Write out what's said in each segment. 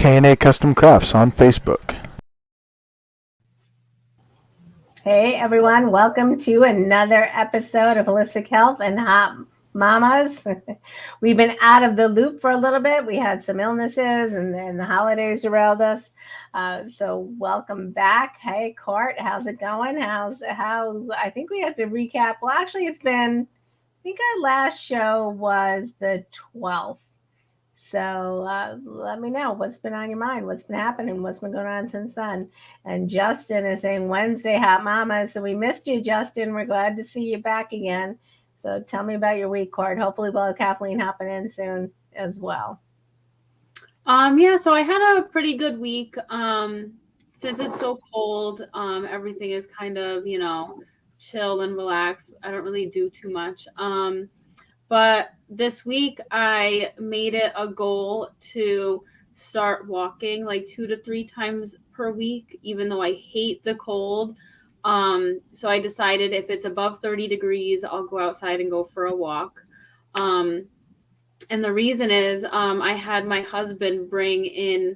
K&A Custom Crafts on Facebook. Hey everyone, welcome to another episode of Holistic Health and Hot Mamas. We've been out of the loop for a little bit. We had some illnesses and then the holidays derailed us. So welcome back. Hey Court, how's it going? I think we have to recap. Well, actually I think our last show was the 12th. So let me know what's been on your mind, what's been happening, what's been going on since then. And Justin is saying Wednesday, Hot Mama. So we missed you, Justin. We're glad to see you back again. So tell me about your week, Cord. Hopefully we'll have Kathleen hopping in soon as well. So I had a pretty good week. Since it's so cold, everything is kind of, chill and relaxed. I don't really do too much. But this week I made it a goal to start walking like 2 to 3 times per week, even though I hate the cold. So I decided if it's above 30 degrees, I'll go outside and go for a walk. And the reason is I had my husband bring in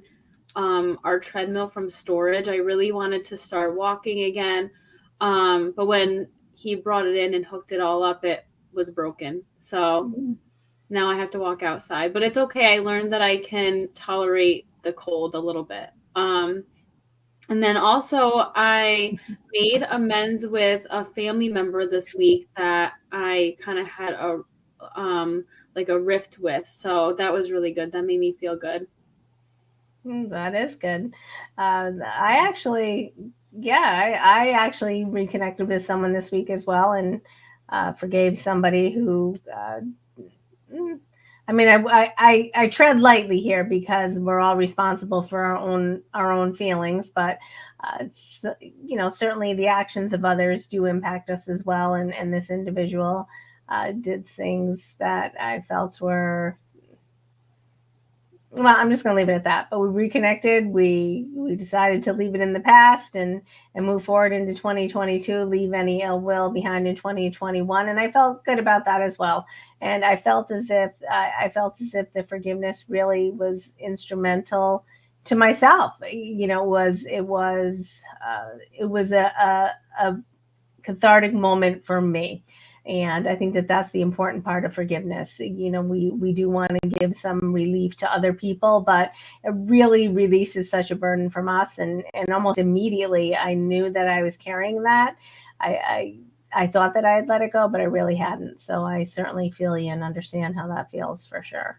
our treadmill from storage. I really wanted to start walking again. But when he brought it in and hooked it all up, it was broken. So now I have to walk outside, but it's okay. I learned that I can tolerate the cold a little bit. And then also I made amends with a family member this week that I kind of had a rift with. So that was really good. That made me feel good. That is good. I actually reconnected with someone this week as well, and forgave somebody who, I tread lightly here because we're all responsible for our own feelings, but certainly the actions of others do impact us as well. And this individual did things that I felt were, well, I'm just going to leave it at that. But we reconnected. We decided to leave it in the past and move forward into 2022, leave any ill will behind in 2021. And I felt good about that as well. And I felt as if the forgiveness really was instrumental to myself. It was a cathartic moment for me. And I think that that's the important part of forgiveness. We do want to give some relief to other people, but it really releases such a burden from us. And almost immediately I knew that I was carrying that. I thought that I had let it go, but I really hadn't. So I certainly feel you and understand how that feels for sure.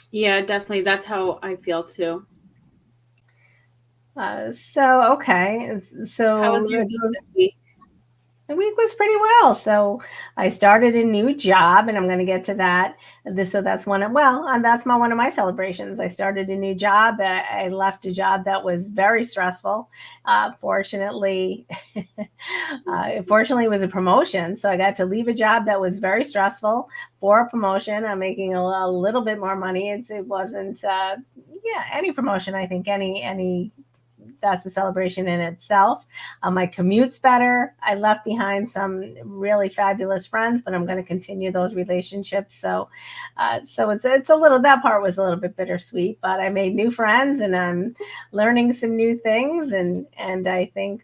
Yeah, definitely. That's how I feel too. Okay. So how was your week this week? The week was pretty well. So I started a new job, and I'm going to get to that. That's one of my celebrations. I started a new job. I left a job that was very stressful. Fortunately, it was a promotion. So I got to leave a job that was very stressful for a promotion. I'm making a little bit more money. It wasn't, any promotion. I think any that's a celebration in itself. My commute's better. I left behind some really fabulous friends, but I'm going to continue those relationships. So it's a little, that part was a little bit bittersweet, but I made new friends and I'm learning some new things. And I think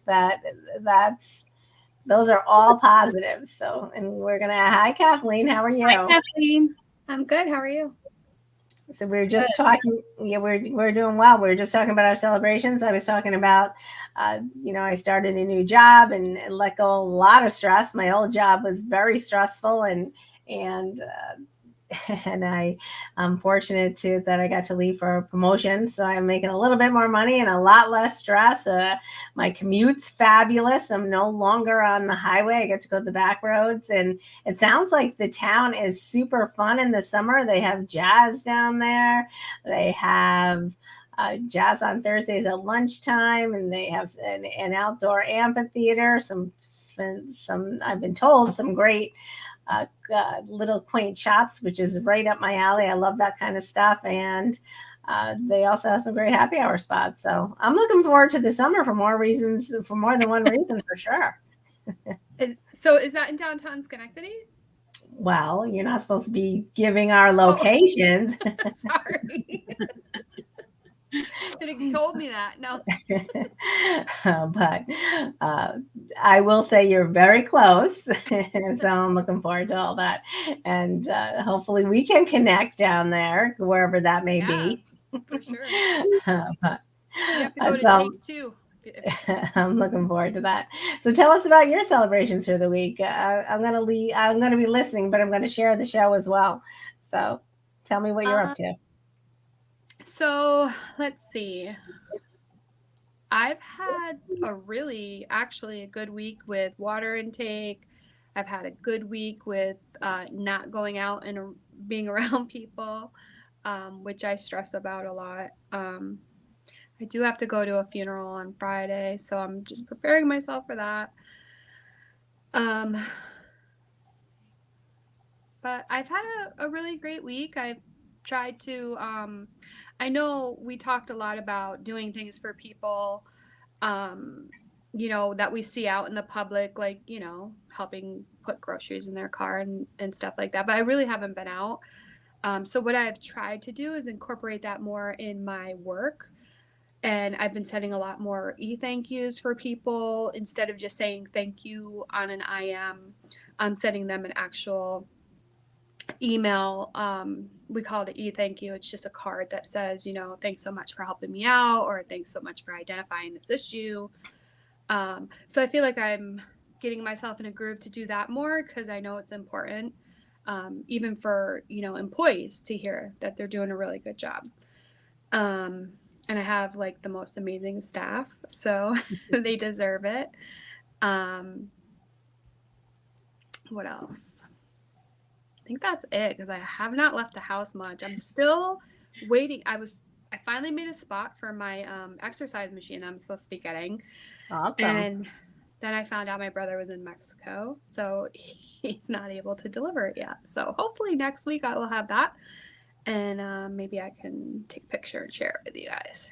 those are all positives. So, and we're going to, hi, Kathleen. How are you? Hi, Kathleen. I'm good. How are you? So we were just talking. Yeah, we're doing well. We were just talking about our celebrations. I was talking about, I started a new job and let go a lot of stress. My old job was very stressful, and I'm fortunate that I got to leave for a promotion. So I'm making a little bit more money and a lot less stress. My commute's fabulous. I'm no longer on the highway. I get to go to the back roads, and it sounds like the town is super fun in the summer. They have jazz down there. They have jazz on Thursdays at lunchtime, and they have an outdoor amphitheater. Some I've been told some great little quaint shops, which is right up my alley. I love that kind of stuff. And they also have some great happy hour spots. So I'm looking forward to the summer for more than one reason, for sure. Is that in downtown Schenectady? Well, you're not supposed to be giving our locations. Sorry. could have told me that. No. But I will say you're very close. So I'm looking forward to all that. And hopefully we can connect down there, wherever that may be. For sure. But, We have to go to so take two. I'm looking forward to that. So tell us about your celebrations for the week. I'm going to be listening, but I'm going to share the show as well. So tell me what you're up to. So let's see. I've had actually a good week with water intake. I've had a good week with not going out and being around people, which I stress about a lot. I do have to go to a funeral on Friday, so I'm just preparing myself for that. But I've had a really great week. I've tried to, I know we talked a lot about doing things for people, that we see out in the public, like, helping put groceries in their car and stuff like that. But I really haven't been out. So what I've tried to do is incorporate that more in my work. And I've been sending a lot more thank yous for people instead of just saying thank you on an IM. I'm sending them an actual email. We call it an thank you. It's just a card that says, thanks so much for helping me out, or thanks so much for identifying this issue. So I feel like I'm getting myself in a groove to do that more, because I know it's important, even for, employees to hear that they're doing a really good job. And I have like the most amazing staff, so they deserve it. What else? I think that's it, because I have not left the house much. I'm still waiting. I finally made a spot for my exercise machine that I'm supposed to be getting. Awesome. And then I found out my brother was in Mexico, so he's not able to deliver it yet. So hopefully next week I will have that. And maybe I can take a picture and share it with you guys.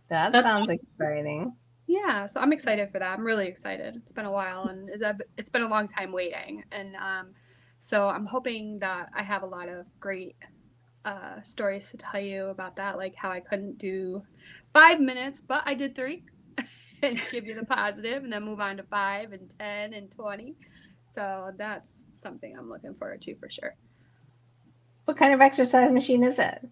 That sounds exciting. Yeah, so I'm excited for that. I'm really excited. It's been a while, and it's been a long time waiting. And so I'm hoping that I have a lot of great stories to tell you about that, like how I couldn't do 5 minutes, but I did 3 and give you the positive, and then move on to 5 and 10 and 20. So that's something I'm looking forward to for sure. What kind of exercise machine is it?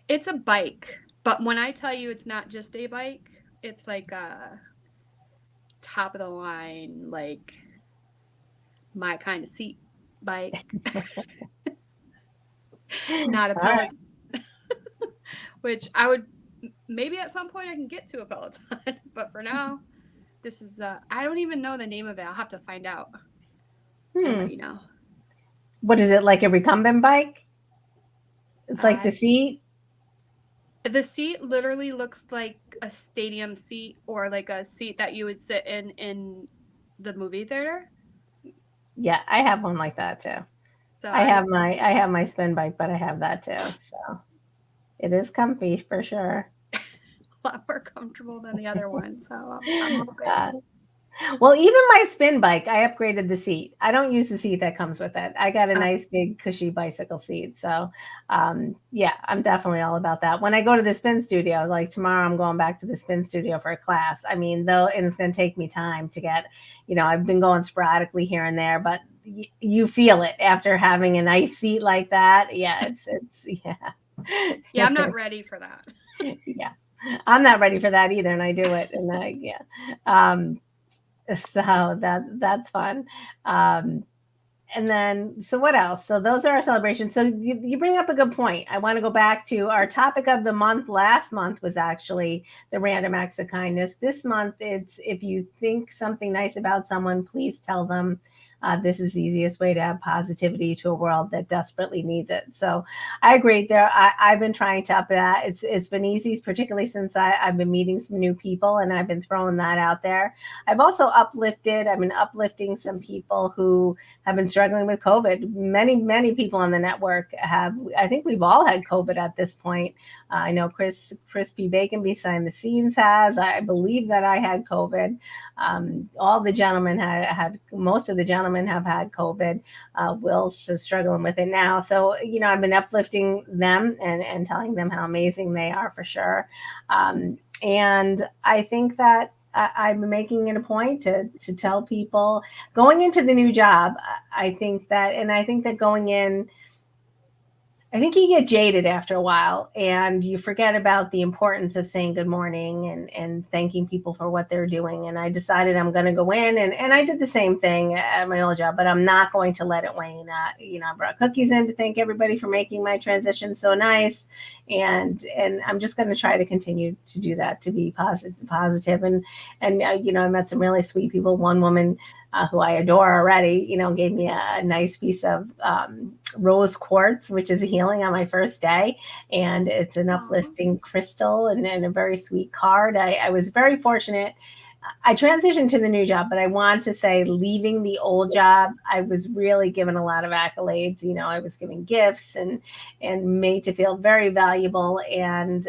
It's a bike, but when I tell you it's not just a bike, it's like a top of the line, like my kind of seat bike. Not a Peloton. Which I would, maybe at some point I can get to a Peloton, but for now, this is, I don't even know the name of it. I'll have to find out and let you know. What is it, like a recumbent bike? It's like the seat? The seat literally looks like a stadium seat, or like a seat that you would sit in the movie theater. Yeah, I have one like that too. So I have my spin bike, but I have that too. So it is comfy for sure. A lot more comfortable than the other one. So I'm okay. Well, even my spin bike, I upgraded the seat. I don't use the seat that comes with it. I got a nice big cushy bicycle seat. So yeah, I'm definitely all about that. When I go to the spin studio, like tomorrow, I'm going back to the spin studio for a class. I mean, and it's going to take me time to get, I've been going sporadically here and there, but you feel it after having a nice seat like that. Yeah, it's yeah. Yeah, I'm not ready for that. Yeah, I'm not ready for that either. And I do it. And yeah. So that's fun. And then, so what else? So those are our celebrations. So you bring up a good point. I want to go back to our topic of the month. Last month was actually the random acts of kindness. This month, it's if you think something nice about someone, please tell them. This is the easiest way to add positivity to a world that desperately needs it. So I agree there. I've been trying to up that. It's been easy, particularly since I've been meeting some new people and I've been throwing that out there. I've also been uplifting some people who have been struggling with COVID. Many people on the network have. I think we've all had COVID at this point. I know Chris P. Bacon behind the scenes has. I believe that I had COVID. All the gentlemen had most of the gentlemen gentlemen have had COVID. Will's struggling with it now. So, I've been uplifting them and telling them how amazing they are for sure. And I think that I'm making it a point to tell people going into the new job. I think that going in, I think you get jaded after a while and you forget about the importance of saying good morning and thanking people for what they're doing. And I decided I'm going to go in and I did the same thing at my old job, but I'm not going to let it wane. I brought cookies in to thank everybody for making my transition so nice. And I'm just going to try to continue to do that, to be positive. And I met some really sweet people. One woman who I adore already, gave me a nice piece of rose quartz, which is a healing on my first day. And it's an uplifting crystal and a very sweet card. I was very fortunate. I transitioned to the new job, but I want to say leaving the old job, I was really given a lot of accolades. I was given gifts and made to feel very valuable. And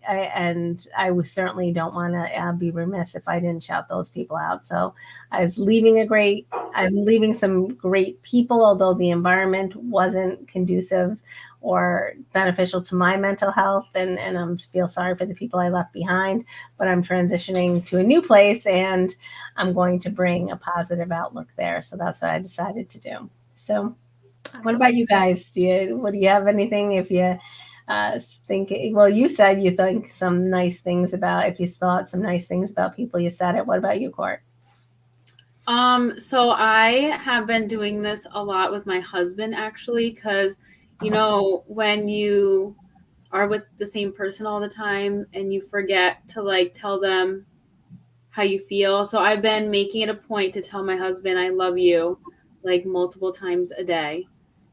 I was certainly don't want to be remiss if I didn't shout those people out. So I'm leaving some great people, although the environment wasn't conducive or beneficial to my mental health. And I feel sorry for the people I left behind, but I'm transitioning to a new place and I'm going to bring a positive outlook there. So that's what I decided to do. So what about you guys? Do you have anything if you think, well, you said you think some nice things about, if you thought some nice things about people, you said it. What about you, Court? So I have been doing this a lot with my husband, actually, because when you are with the same person all the time and you forget to tell them how you feel. So I've been making it a point to tell my husband, I love you, multiple times a day.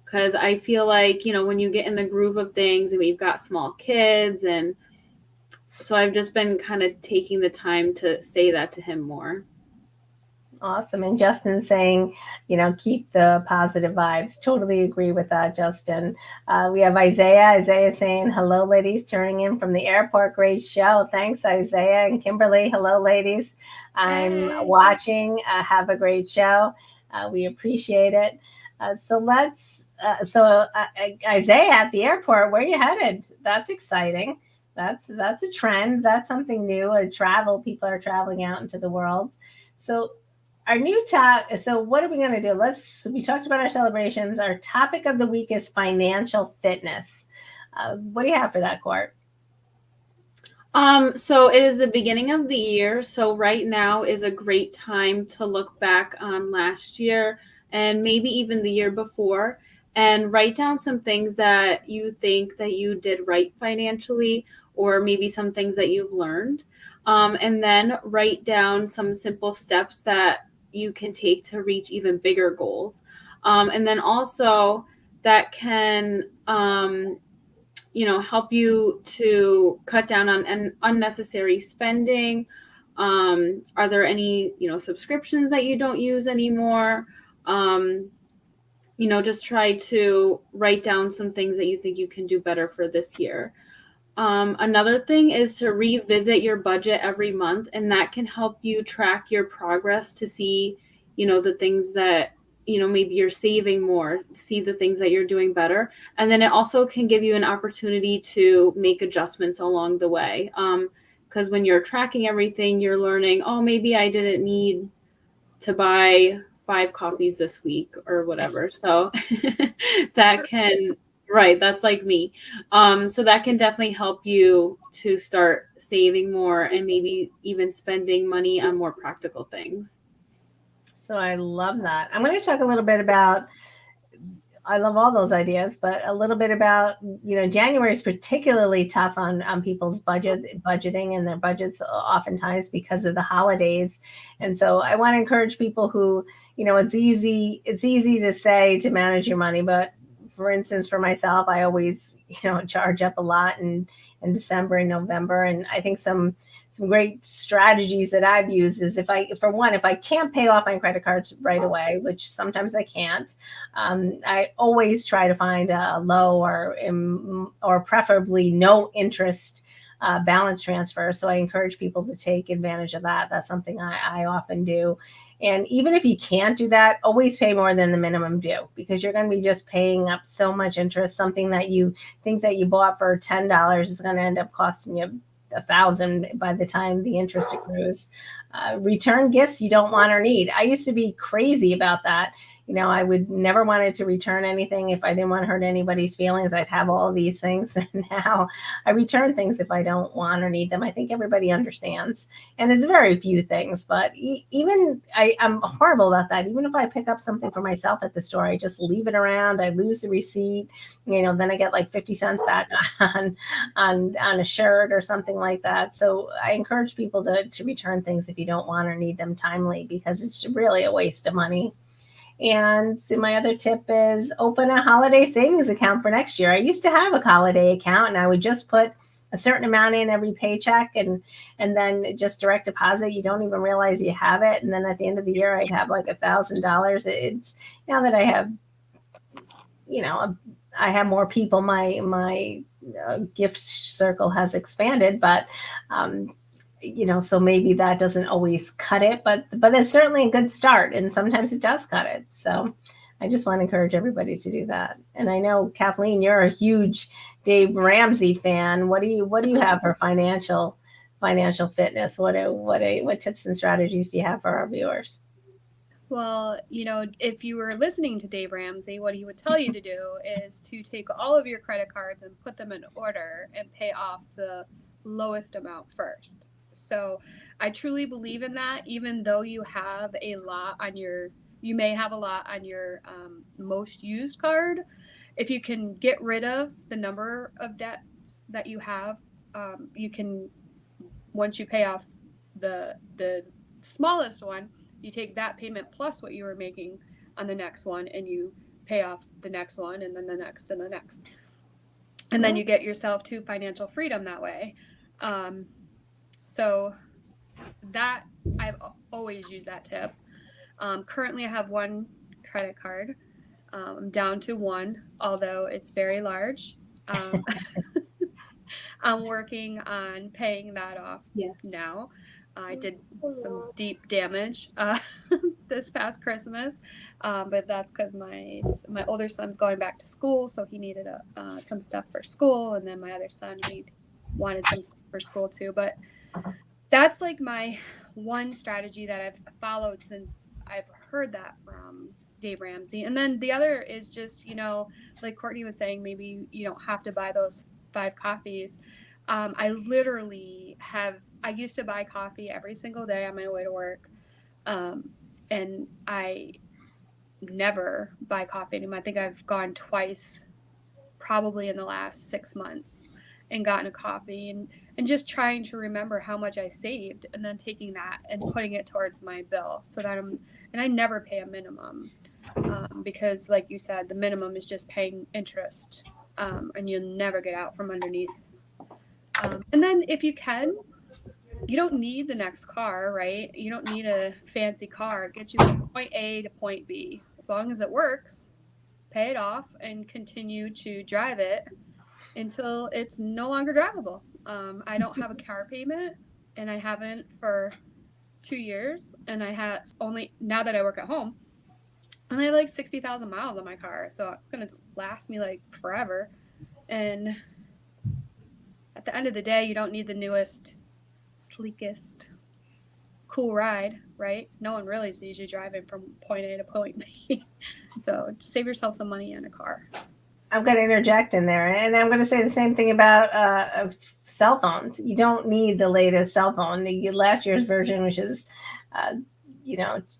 Because I feel like, when you get in the groove of things and we've got small kids. And so I've just been kind of taking the time to say that to him more. Awesome. And Justin saying, keep the positive vibes. Totally agree with that, Justin. We have Isaiah saying, hello, ladies, turning in from the airport. Great show. Thanks, Isaiah. And Kimberly, hello, ladies. I'm watching. Have a great show. We appreciate it. Isaiah at the airport, where are you headed? That's exciting. That's a trend. That's something new. People are traveling out into the world. So our new so what are we going to do? We talked about our celebrations. Our topic of the week is financial fitness. What do you have for that, Court? So it is the beginning of the year. So right now is a great time to look back on last year and maybe even the year before and write down some things that you think that you did right financially, or maybe some things that you've learned. And then write down some simple steps that you can take to reach even bigger goals. And then also that can, help you to cut down on unnecessary spending. Are there any, subscriptions that you don't use anymore? Just try to write down some things that you think you can do better for this year. Another thing is to revisit your budget every month, and that can help you track your progress to see, the things that, maybe you're saving more, see the things that you're doing better. And then it also can give you an opportunity to make adjustments along the way. Because when you're tracking everything, you're learning, oh, maybe I didn't need to buy 5 coffees this week or whatever. So that can... Right. That's like me. So that can definitely help you to start saving more and maybe even spending money on more practical things. So I love that. I'm going to talk a little bit about, I love all those ideas, but a little bit about, January is particularly tough on people's budgeting and their budgets oftentimes because of the holidays. And so I want to encourage people who, it's easy to say to manage your money, but for instance, for myself, I always, charge up a lot in December and November. And I think some great strategies that I've used is if I can't pay off my credit cards right away, which sometimes I can't, I always try to find a low or preferably no interest balance transfer. So I encourage people to take advantage of that. That's something I often do. And even if you can't do that, always pay more than the minimum due, because you're going to be just paying up so much interest. Something that you think that you bought for $10 is going to end up costing you $1,000 by the time the interest accrues. Return gifts you don't want or need. I used to be crazy about that. I would never wanted to return anything if I didn't want to hurt anybody's feelings. I'd have all these things. And now I return things if I don't want or need them. I think everybody understands. And it's very few things, but even I'm horrible about that. Even if I pick up something for myself at the store, I just leave it around. I lose the receipt. Then I get like 50 cents back on a shirt or something like that. So I encourage people to return things if you don't want or need them timely, because it's really a waste of money. And my other tip is open a holiday savings account for next year. I used to have a holiday account, and I would just put a certain amount in every paycheck and then just direct deposit. You don't even realize you have it. And then at the end of the year, I'd have like $1,000. It's now that I have, I have more people. My gift circle has expanded, but so maybe that doesn't always cut it, but it's certainly a good start, and sometimes it does cut it. So I just want to encourage everybody to do that. And I know, Kathleen, you're a huge Dave Ramsey fan. What do you have for financial fitness? What tips and strategies do you have for our viewers? Well, if you were listening to Dave Ramsey, what he would tell you to do is to take all of your credit cards and put them in order and pay off the lowest amount first. So I truly believe in that, even though you may have a lot on your most used card. If you can get rid of the number of debts that you have, you can, once you pay off the smallest one, you take that payment plus what you were making on the next one, and you pay off the next one, and then the next and the next. And then you get yourself to financial freedom that way. So that I've always used that tip. Currently I have one credit card. I'm down to one, although it's very large. I'm working on paying that off now. I did some deep damage this past Christmas, but that's because my older son's going back to school, so he needed some stuff for school, and then my other son, he wanted some stuff for school too. But that's like my one strategy that I've followed since I've heard that from Dave Ramsey. And then the other is just, like Courtney was saying, maybe you don't have to buy those 5 coffees. I used to buy coffee every single day on my way to work. And I never buy coffee anymore. I think I've gone twice probably in the last 6 months and gotten a coffee, and just trying to remember how much I saved, and then taking that and putting it towards my bill, so that I never pay a minimum, because like you said, the minimum is just paying interest, and you'll never get out from underneath. And then if you can, you don't need the next car, right? You don't need a fancy car. It gets you from point A to point B. As long as it works, pay it off and continue to drive it until it's no longer drivable. I don't have a car payment, and I haven't for 2 years. And I have only, now that I work at home, I only have like 60,000 miles on my car. So it's going to last me like forever. And at the end of the day, you don't need the newest, sleekest, cool ride, right? No one really sees you driving from point A to point B. So save yourself some money on a car. I'm going to interject in there, and I'm going to say the same thing about cell phones. You don't need the latest cell phone. The last year's version, which is,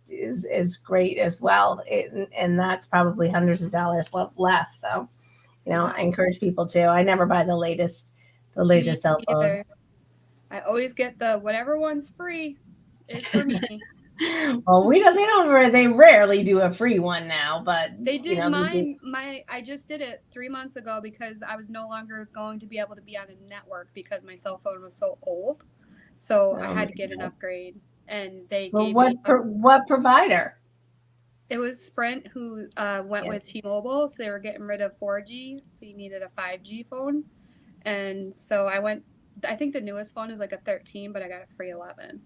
is great as well, and that's probably hundreds of dollars less. So, I encourage people to. I never buy the latest cell phone. I always get the whatever one's free is for me. Well, they rarely do a free one now, but they did I just did it 3 months ago because I was no longer going to be able to be on a network because my cell phone was so old. So I had to get an upgrade, and they gave me what provider? It was Sprint who went with T-Mobile, so they were getting rid of 4G, so you needed a 5G phone. And so I went I think the newest phone is like a 13, but I got a free 11.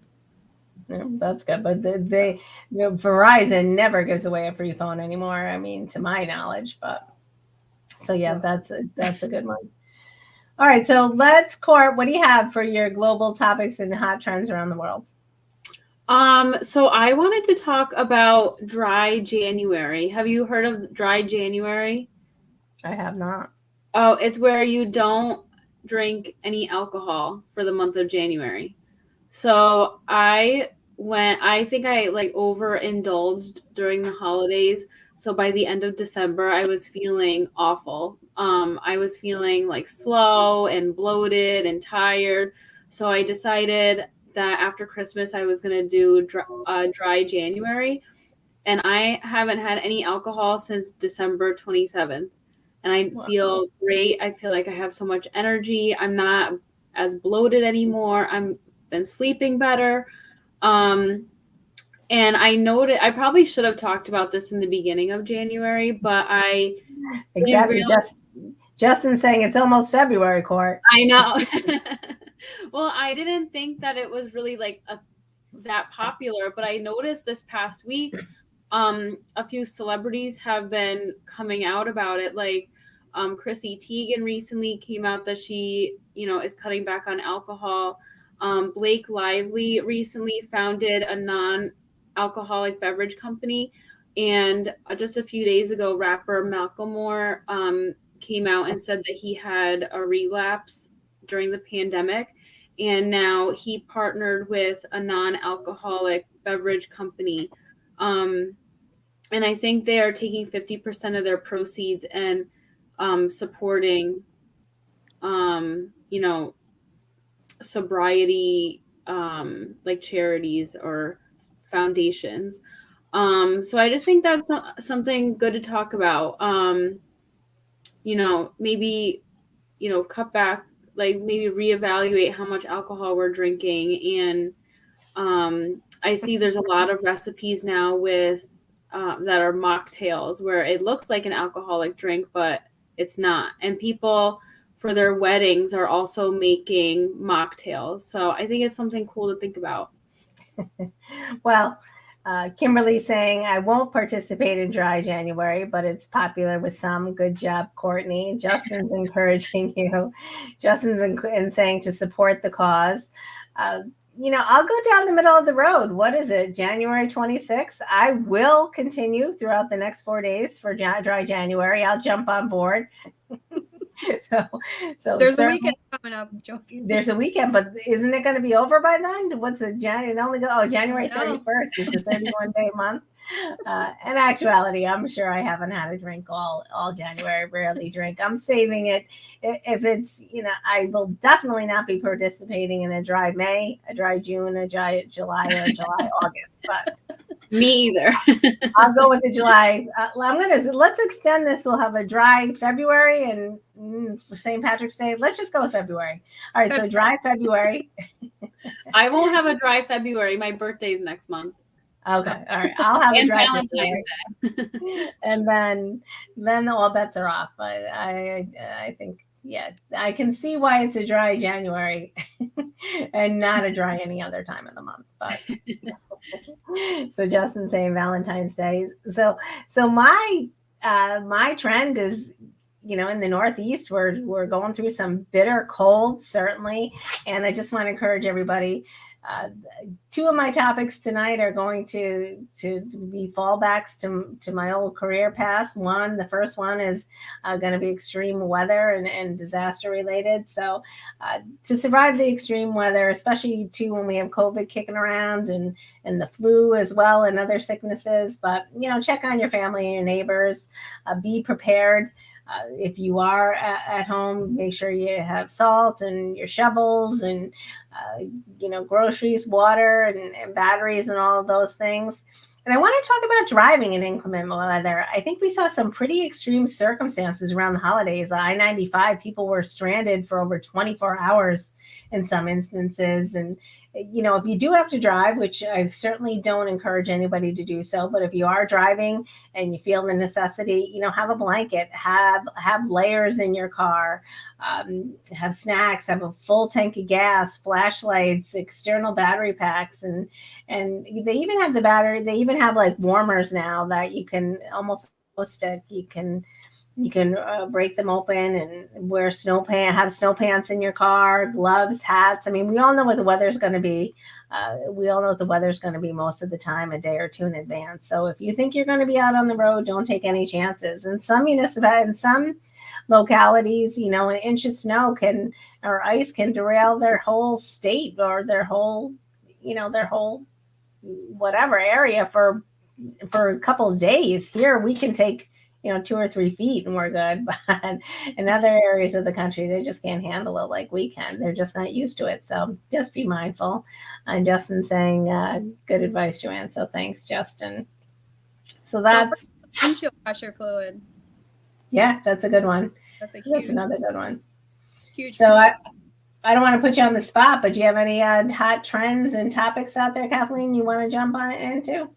Yeah, that's good. But Verizon never gives away a free phone anymore. I mean, to my knowledge. But so yeah, that's a good one. All right, so Court, what do you have for your global topics and hot trends around the world? So I wanted to talk about dry January. Have you heard of dry January? I have not. Oh, it's where you don't drink any alcohol for the month of January. So I think I like overindulged during the holidays. So by the end of December, I was feeling awful. I was feeling like slow and bloated and tired. So I decided that after Christmas, I was going to do dry January. And I haven't had any alcohol since December 27th. And I feel great. I feel like I have so much energy. I'm not as bloated anymore. I'm been sleeping better. And I noted I probably should have talked about this in the beginning of January, but I exactly Justin's saying it's almost February, Court. I know. Well, I didn't think that it was really like that popular, but I noticed this past week a few celebrities have been coming out about it. Like Chrissy Teigen recently came out that she, is cutting back on alcohol. Blake Lively recently founded a non-alcoholic beverage company. And just a few days ago, rapper Macklemore came out and said that he had a relapse during the pandemic. And now he partnered with a non-alcoholic beverage company. And I think they are taking 50% of their proceeds and supporting, sobriety, like charities or foundations. So I just think that's something good to talk about. Maybe, cut back, like maybe reevaluate how much alcohol we're drinking. And I see there's a lot of recipes now with that are mocktails where it looks like an alcoholic drink, but it's not. And people for their weddings are also making mocktails. So I think it's something cool to think about. Well, Kimberly saying, I won't participate in dry January, but it's popular with some. Good job, Courtney. Justin's encouraging you. Justin's saying to support the cause. I'll go down the middle of the road. What is it? January 26th. I will continue throughout the next 4 days for dry January. I'll jump on board. So there's a weekend coming up, Joe. There's a weekend, but isn't it going to be over by then? What's the January? It only January 31st is the 31-day month. In actuality, I'm sure I haven't had a drink all January. Rarely drink. I'm saving it. If it's, I will definitely not be participating in a dry May, a dry June, a dry July, or a July August. But me either. I'll go with the July. Let's extend this. We'll have a dry February and for St. Patrick's Day. Let's just go with February. All right, so dry February. I won't have a dry February. My birthday's next month. Okay, all right. I'll have a dry Valentine's Day. And then all bets are off. I think, yeah, I can see why it's a dry January and not a dry any other time of the month. But so Justin's saying Valentine's Day. So my trend is, in the Northeast, we're going through some bitter cold, certainly. And I just want to encourage everybody. Two of my topics tonight are going to be fallbacks to my old career past. The first one is going to be extreme weather and disaster related. So to survive the extreme weather, especially too when we have COVID kicking around and the flu as well and other sicknesses, but check on your family and your neighbors. Be prepared. If you are at home, make sure you have salt and your shovels and groceries, water, and batteries, and all of those things. And I want to talk about driving in inclement weather. I think we saw some pretty extreme circumstances around the holidays. I-95, people were stranded for over 24 hours in some instances. And, if you do have to drive, which I certainly don't encourage anybody to do so, but if you are driving and you feel the necessity, have a blanket, have layers in your car, have snacks, have a full tank of gas, flashlights, external battery packs, and they even have they even have like warmers now that you can almost stick. You can break them open and wear have snow pants in your car, gloves, hats. I mean, we all know what the weather's going to be. We all know what the weather's going to be most of the time, a day or two in advance. So if you think you're going to be out on the road, don't take any chances. And some localities, an inch of snow or ice can derail their whole state or their whole whatever area for a couple of days. Here we can take 2 or 3 feet and we're good. But in other areas of the country, they just can't handle it like we can. They're just not used to it. So just be mindful. And Justin saying good advice, Joanne. So thanks, Justin. So that's windshield pressure fluid. Yeah, that's a good one. That's another good one. Huge. So I don't want to put you on the spot, but do you have any hot trends and topics out there, Kathleen, you want to jump on into?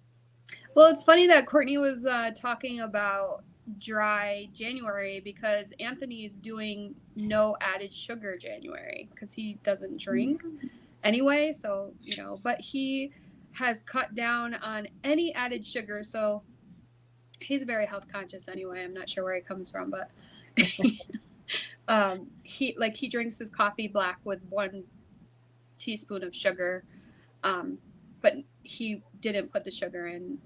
Well, it's funny that Courtney was talking about dry January because Anthony's doing no added sugar January because he doesn't drink anyway. So, but he has cut down on any added sugar. So he's very health conscious anyway. I'm not sure where he comes from, but he drinks his coffee black with 1 teaspoon of sugar. But he didn't put the sugar in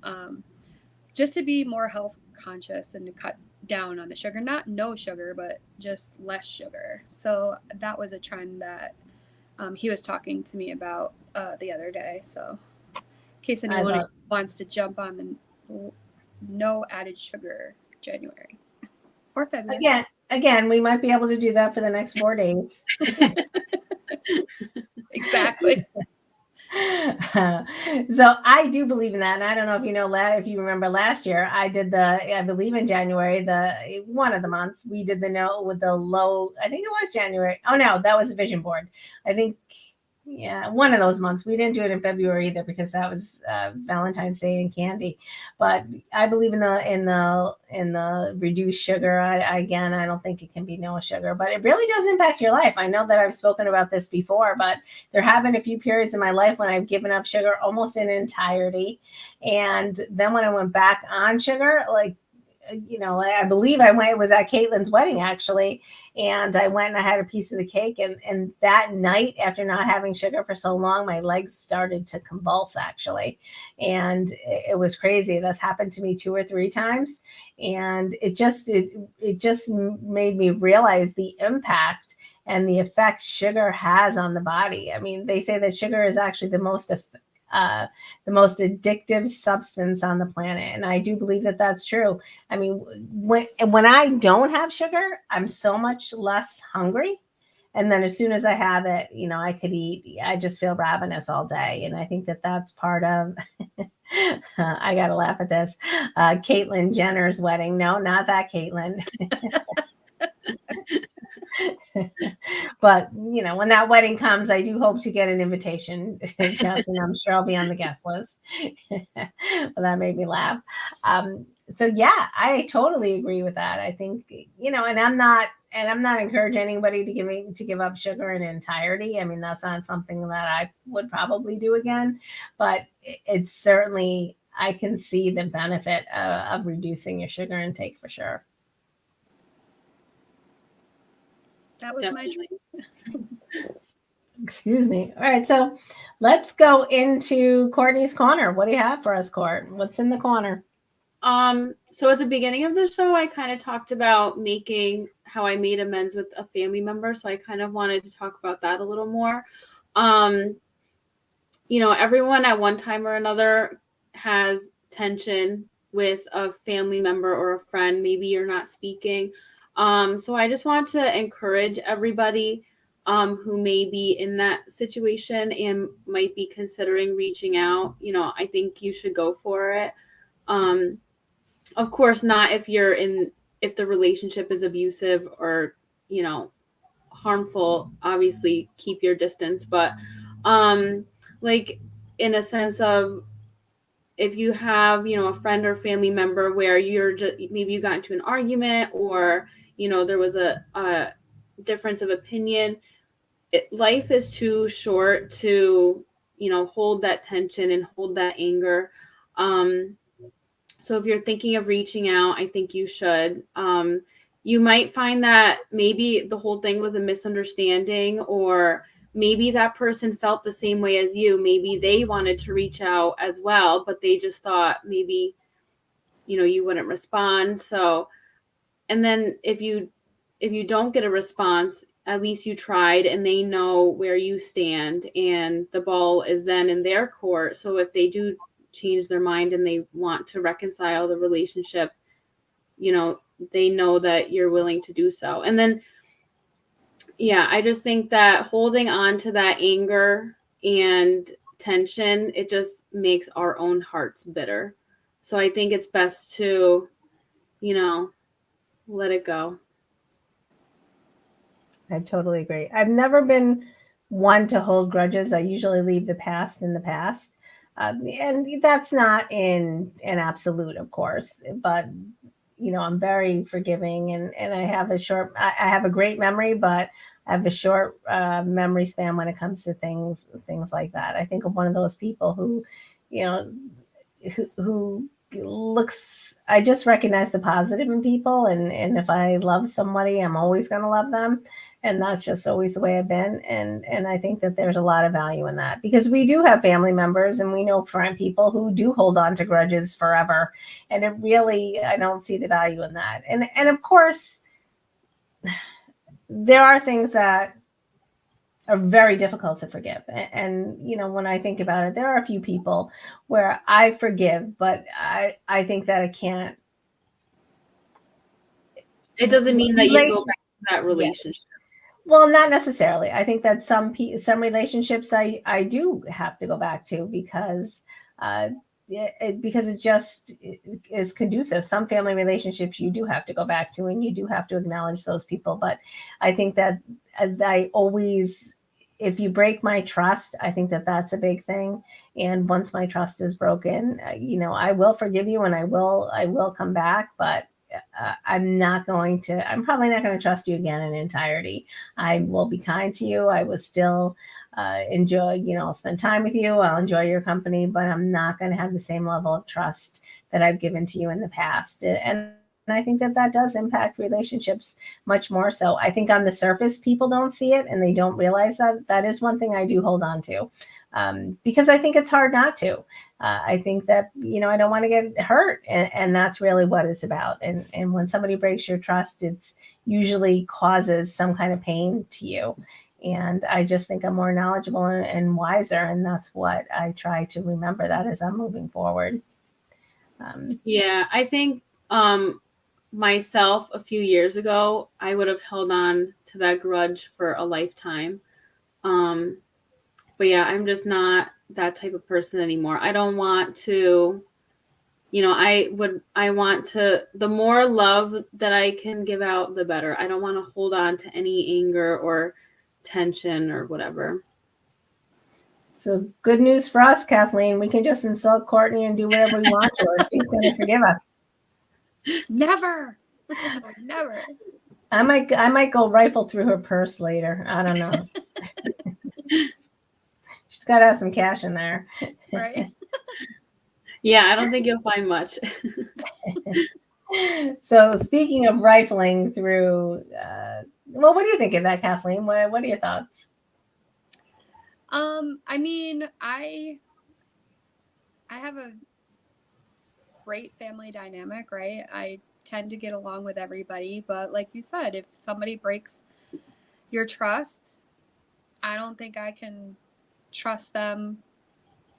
just to be more health conscious and to cut down on the sugar, not no sugar, but just less sugar. So that was a trend that he was talking to me about the other day. So in case anyone wants to jump on the no added sugar January or February. Again, we might be able to do that for the next 4 days. Exactly. So I do believe in that. And I don't know if you remember last year, I believe in January, one of the months we did the no with the low, I think it was January. Oh no, that was a vision board. I think, one of those months. We didn't do it in February either because that was Valentine's Day and candy. But I believe in the reduced sugar. I don't think it can be no sugar, but it really does impact your life. I know that I've spoken about this before, but there have been a few periods in my life when I've given up sugar almost in entirety. And then when I went back on sugar, I believe it was at Caitlin's wedding actually. And I went and I had a piece of the cake. And that night, after not having sugar for so long, my legs started to convulse actually. And it was crazy. That's happened to me 2 or 3 times. And it just made me realize the impact and the effect sugar has on the body. I mean, they say that sugar is actually the most addictive substance on the planet. And I do believe that that's true. I mean, when I don't have sugar, I'm so much less hungry. And then as soon as I have it, I could eat. I just feel ravenous all day. And I think that that's part of, I got to laugh at this, Caitlyn Jenner's wedding. No, not that Caitlyn. But when that wedding comes, I do hope to get an invitation, Justin. I'm sure I'll be on the guest list. Well, that made me laugh. So yeah, I totally agree with that. I think and I'm not encouraging anybody to give up sugar in entirety. I mean, that's not something that I would probably do again, but it's certainly, I can see the benefit of reducing your sugar intake for sure. That was Definitely. Excuse me. All right, so let's go into Courtney's Corner. What do you have for us, Court? What's in the corner? So at the beginning of the show, I kind of talked about how I made amends with a family member. So I kind of wanted to talk about that a little more. Everyone at one time or another has tension with a family member or a friend. Maybe you're not speaking. So I just want to encourage everybody who may be in that situation and might be considering reaching out, I think you should go for it. Of course, not if if the relationship is abusive or, harmful. Obviously keep your distance, but like in a sense of, if you have, a friend or family member where you're just, maybe you got into an argument, or, there was a difference of opinion, life is too short to, hold that tension and hold that anger. So if you're thinking of reaching out, I think you should. You might find that maybe the whole thing was a misunderstanding, or maybe that person felt the same way as you. Maybe they wanted to reach out as well, but they just thought maybe, you wouldn't respond. So, and then if you don't get a response, at least you tried, and they know where you stand, and the ball is then in their court. So if they do change their mind and they want to reconcile the relationship, they know that you're willing to do so. And then, yeah, I just think that holding on to that anger and tension, it just makes our own hearts bitter. So I think it's best to, let it go. I totally agree. I've never been one to hold grudges. I usually leave the past in the past. And that's not in an absolute, of course, but I'm very forgiving, and I have I have a great memory, but I have a short memory span when it comes to things like that. I think I'm one of those people who, who looks, I just recognize the positive in people, and if I love somebody, I'm always going to love them, and that's just always the way I've been. And I think that there's a lot of value in that, because we do have family members and we know friend people who do hold on to grudges forever, and it really, I don't see the value in that. And of course there are things that are very difficult to forgive. And when I think about it, there are a few people where I forgive, but I think that I can't. It doesn't mean that you go back to that relationship. Well, not necessarily. I think that some relationships I do have to go back to, because it just is conducive. Some family relationships you do have to go back to, and you do have to acknowledge those people. But I think that I always, if you break my trust, I think that that's a big thing. And once my trust is broken, I will forgive you, and I will come back, but I'm probably not going to trust you again in entirety. I will be kind to you. I will still enjoy, I'll spend time with you. I'll enjoy your company, but I'm not going to have the same level of trust that I've given to you in the past. And I think that does impact relationships much more so. I think on the surface, people don't see it, and they don't realize that is one thing I do hold on to, because I think it's hard not to. I think that, I don't want to get hurt, and that's really what it's about. And when somebody breaks your trust, it's usually causes some kind of pain to you. And I just think I'm more knowledgeable and wiser, and that's what I try to remember that as I'm moving forward. Yeah, I think myself a few years ago, I would have held on to that grudge for a lifetime. But yeah, I'm just not that type of person anymore. I don't want to, I want to, the more love that I can give out, the better. I don't want to hold on to any anger or tension or whatever. So good news for us, Kathleen. We can just insult Courtney and do whatever we want to her. She's going to forgive us. Never. I might go rifle through her purse later. I don't know. She's got to have some cash in there. Right. Yeah, I don't think you'll find much. So speaking of rifling through, well, what do you think of that, Kathleen? What are your thoughts? I mean, I have a great family dynamic, right? I tend to get along with everybody, but like you said, if somebody breaks your trust, I don't think I can trust them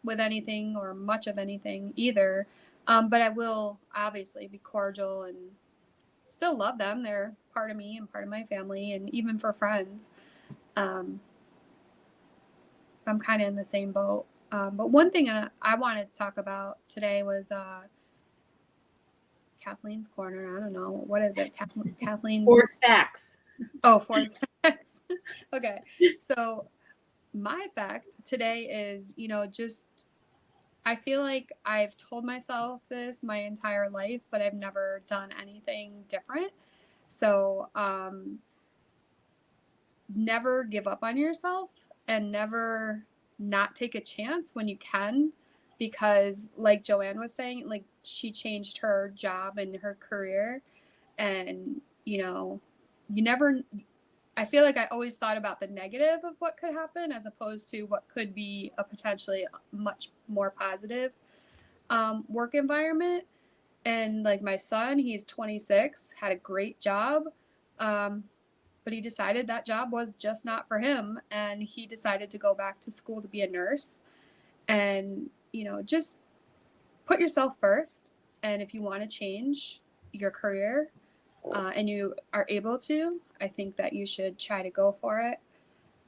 with anything or much of anything either. But I will obviously be cordial and still love them. They're part of me and part of my family, and even for friends. I'm kind of in the same boat. But one thing I wanted to talk about today was Kathleen's Corner. I don't know. What is it? Kathleen's. Ford's Facts. Oh, Ford's Facts. Okay. So my fact today is, just I feel like I've told myself this my entire life, but I've never done anything different. So never give up on yourself and never not take a chance when you can, because like Joanne was saying, like she changed her job and her career, and you never, I feel like I always thought about the negative of what could happen as opposed to what could be a potentially much more positive work environment. And like my son, he's 26, had a great job, but he decided that job was just not for him, and he decided to go back to school to be a nurse. And just put yourself first, and if you want to change your career and you are able to, I think that you should try to go for it,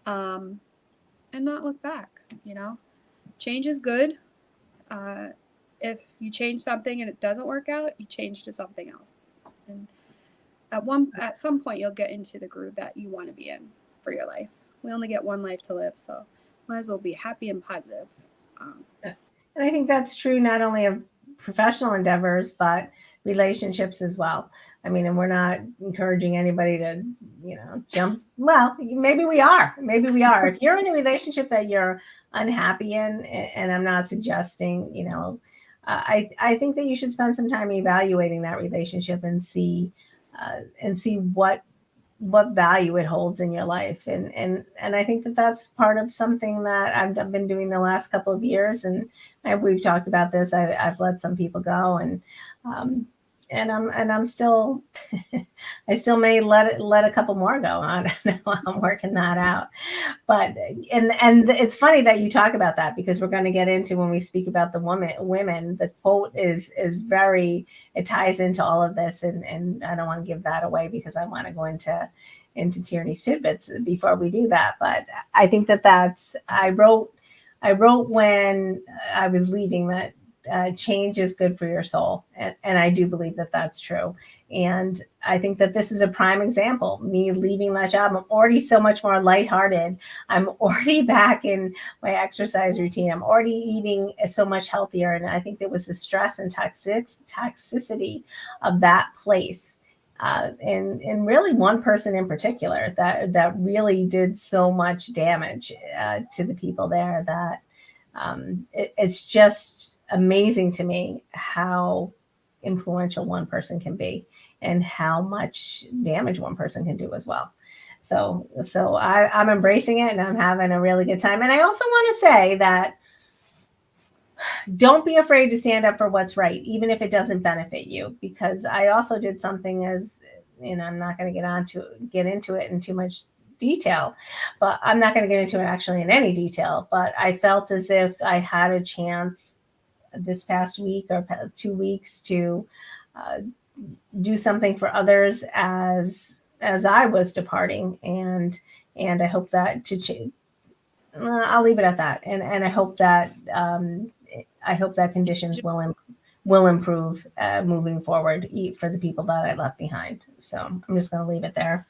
and not look back. Change is good. If you change something and it doesn't work out, you change to something else. And at some point, you'll get into the groove that you want to be in for your life. We only get one life to live, so might as well be happy and positive. And I think that's true not only of professional endeavors, but relationships as well. I mean, and we're not encouraging anybody to, jump. Well, maybe we are. If you're in a relationship that you're unhappy in, and I'm not suggesting, I think that you should spend some time evaluating that relationship and see what value it holds in your life. And I think that that's part of something that I've been doing the last couple of years. And we've talked about this. I've let some people go, and I'm still, I still may let a couple more go. I don't know. I'm working that out. But, and it's funny that you talk about that, because we're going to get into, when we speak about the women, the quote is very, it ties into all of this. And I don't want to give that away, because I want to go into Tierney's tidbits before we do that. But I think that's, I wrote when I was leaving that change is good for your soul. And I do believe that that's true. And I think that this is a prime example. Me leaving that job, I'm already so much more lighthearted. I'm already back in my exercise routine. I'm already eating so much healthier. And I think it was the stress and toxicity of that place. And really one person in particular that really did so much damage to the people there, that it's just amazing to me how influential one person can be and how much damage one person can do as well. So I'm embracing it, and I'm having a really good time. And I also want to say that don't be afraid to stand up for what's right, even if it doesn't benefit you, because I also did something, as I'm not going to get into it in too much detail, but I'm not going to get into it actually in any detail. But I felt as if I had a chance this past week or 2 weeks to do something for others as I was departing, and I hope that I'll leave it at that, and I hope that conditions will improve moving forward for the people that I left behind. So I'm just going to leave it there.